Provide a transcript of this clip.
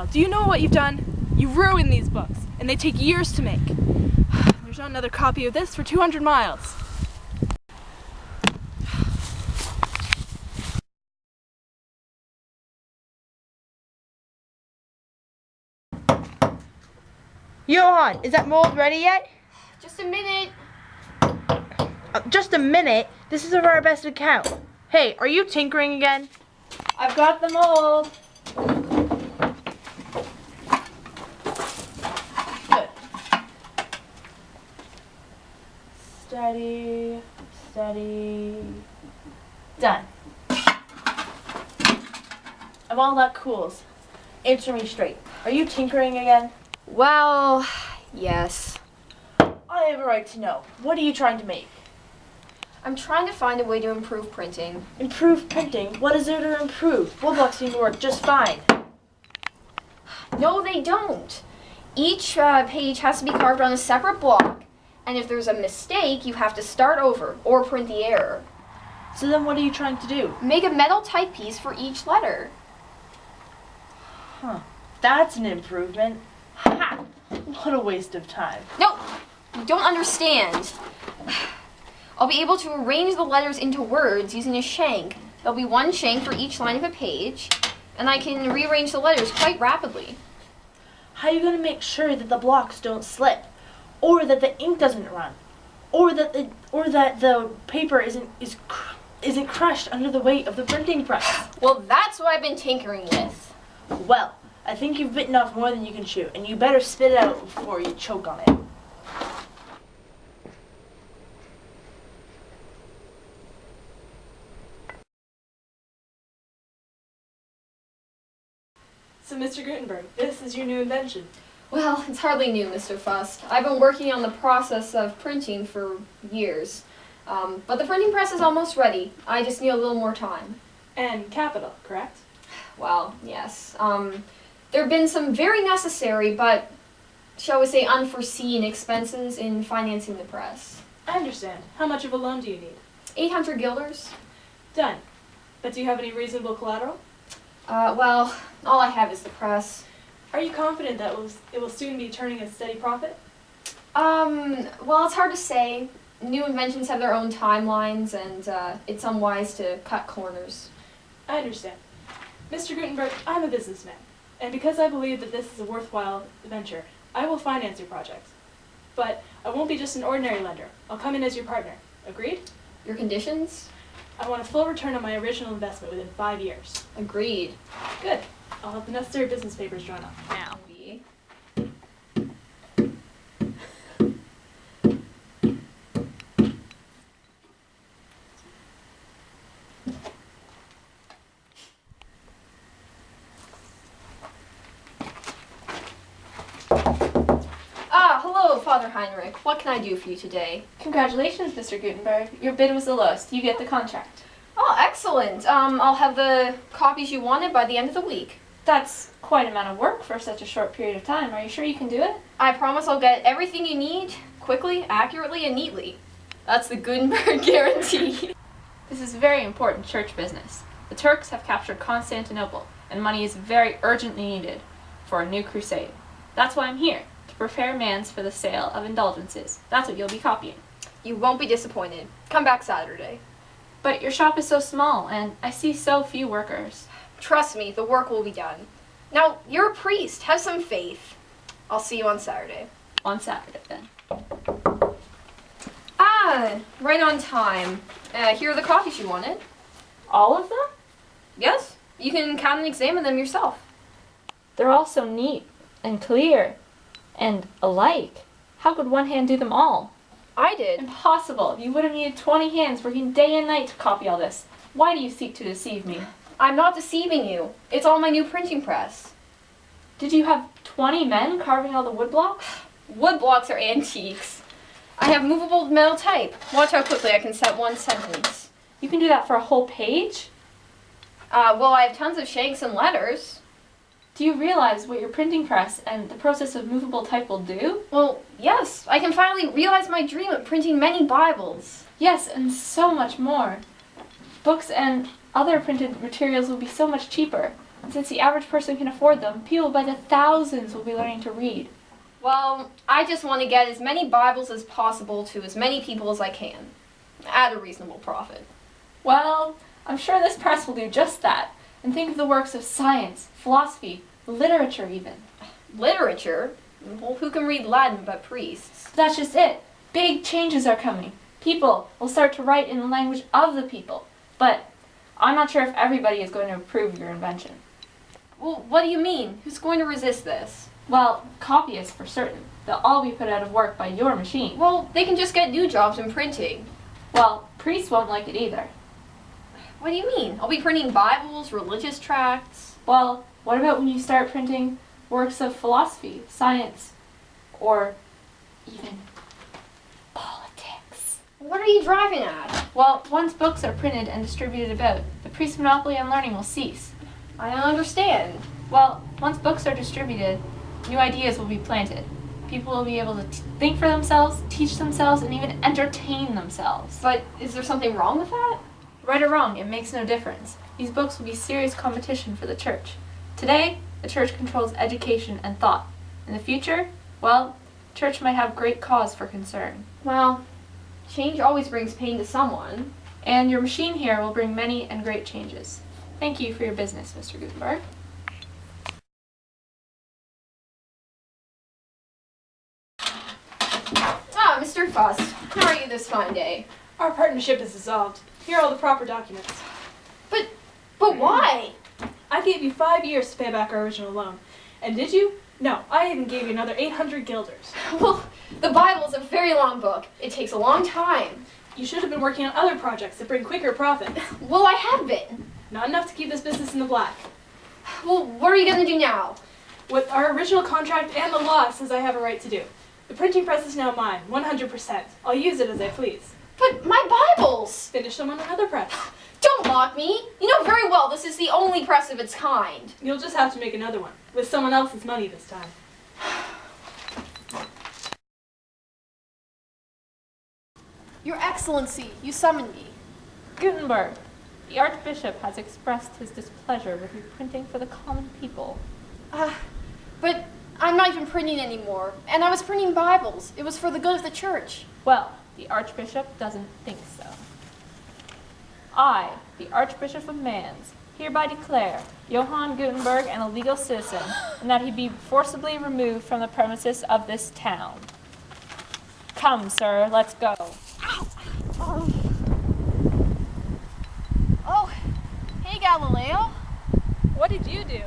Now, do you know what you've done? You ruined these books, and they take years to make. There's not another copy of this for 200 miles. Johan, is that mold ready yet? Just a minute. Just a minute? This is our best account. Hey, are you tinkering again? I've got the mold. Good. Steady, steady. Done. And while that cools, answer me straight. Are you tinkering again? Well, yes. I have a right to know. What are you trying to make? I'm trying to find a way to improve printing. Improve printing? What is there to improve? Woodblocks seem to work just fine. No, they don't. Each page has to be carved on a separate block, and if there's a mistake, you have to start over or print the error. So then what are you trying to do? Make a metal typepiece for each letter. Huh. That's an improvement. Ha! What a waste of time. No, you don't understand. I'll be able to arrange the letters into words using a shank. There'll be one shank for each line of a page, and I can rearrange the letters quite rapidly. How are you going to make sure that the blocks don't slip, or that the ink doesn't run, or that the paper isn't crushed under the weight of the printing press? Well, that's what I've been tinkering with. Well, I think you've bitten off more than you can chew, and you better spit it out before you choke on it. So, Mr. Gutenberg, this is your new invention. Well, it's hardly new, Mr. Fust. I've been working on the process of printing for years. But the printing press is almost ready. I just need a little more time. And capital, correct? Well, yes. There have been some very necessary, but shall we say unforeseen expenses in financing the press. I understand. How much of a loan do you need? 800 guilders. Done. But do you have any reasonable collateral? Well, all I have is the press. Are you confident that it will soon be turning a steady profit? Well, it's hard to say. New inventions have their own timelines, and it's unwise to cut corners. I understand. Mr. Gutenberg, I'm a businessman, and because I believe that this is a worthwhile venture, I will finance your project. But I won't be just an ordinary lender. I'll come in as your partner. Agreed? Your conditions? I want a full return on my original investment within 5 years. Agreed. Good. I'll have the necessary business papers drawn up now. Hello, Father Heinrich. What can I do for you today? Congratulations, Mr. Gutenberg. Your bid was the lowest. You get the contract. Oh, excellent. I'll have the copies you wanted by the end of the week. That's quite an amount of work for such a short period of time. Are you sure you can do it? I promise I'll get everything you need, quickly, accurately, and neatly. That's the Gutenberg guarantee. This is very important church business. The Turks have captured Constantinople, and money is very urgently needed for a new crusade. That's why I'm here, to prepare mands for the sale of indulgences. That's what you'll be copying. You won't be disappointed. Come back Saturday. But your shop is so small, and I see so few workers. Trust me, the work will be done. Now, you're a priest. Have some faith. I'll see you on Saturday. On Saturday, then. Ah, right on time. Here are the copies you wanted. All of them? Yes, you can count and examine them yourself. They're all so neat and clear and alike. How could one hand do them all? I did. Impossible. You would have needed 20 hands working day and night to copy all this. Why do you seek to deceive me? I'm not deceiving you. It's all my new printing press. Did you have 20 men carving all the wood blocks? Wood blocks are antiques. I have movable metal type. Watch how quickly I can set one sentence. You can do that for a whole page? Well, I have tons of shanks and letters. Do you realize what your printing press and the process of movable type will do? Well, yes. I can finally realize my dream of printing many Bibles. Yes, and so much more. Books and other printed materials will be so much cheaper. And since the average person can afford them, people by the thousands will be learning to read. Well, I just want to get as many Bibles as possible to as many people as I can, at a reasonable profit. Well, I'm sure this press will do just that. And think of the works of science, philosophy, literature even. Literature? Well, who can read Latin but priests? That's just it. Big changes are coming. People will start to write in the language of the people. But I'm not sure if everybody is going to approve of your invention. Well, what do you mean? Who's going to resist this? Well, copyists for certain. They'll all be put out of work by your machine. Well, they can just get new jobs in printing. Well, priests won't like it either. What do you mean? I'll be printing Bibles, religious tracts. Well, what about when you start printing works of philosophy, science, or even politics? What are you driving at? Well, once books are printed and distributed about, the priest's monopoly on learning will cease. I don't understand. Well, once books are distributed, new ideas will be planted. People will be able to think for themselves, teach themselves, and even entertain themselves. But is there something wrong with that? Right or wrong, it makes no difference. These books will be serious competition for the church. Today, the church controls education and thought. In the future, well, church might have great cause for concern. Well, change always brings pain to someone. And your machine here will bring many and great changes. Thank you for your business, Mr. Gutenberg. Ah, Mr. Fuss, how are you this fine day? Our partnership is dissolved. Here are all the proper documents. But why? I gave you 5 years to pay back our original loan. And did you? No, I even gave you another 800 guilders. Well, the Bible is a very long book. It takes a long time. You should have been working on other projects that bring quicker profit. Well, I have been. Not enough to keep this business in the black. Well, what are you going to do now? What our original contract and the law says I have a right to do. The printing press is now mine, 100%. I'll use it as I please. But my Bibles! Finish them on another press. Don't mock me. You know very well this is the only press of its kind. You'll just have to make another one, with someone else's money this time. Your Excellency, you summoned me. Gutenberg, the Archbishop has expressed his displeasure with your printing for the common people. But I'm not even printing anymore. And I was printing Bibles. It was for the good of the church. Well, the Archbishop doesn't think so. I, the Archbishop of Mainz, hereby declare Johann Gutenberg an illegal citizen, and that he be forcibly removed from the premises of this town. Come, sir, let's go. Oh, hey Galileo. What did you do?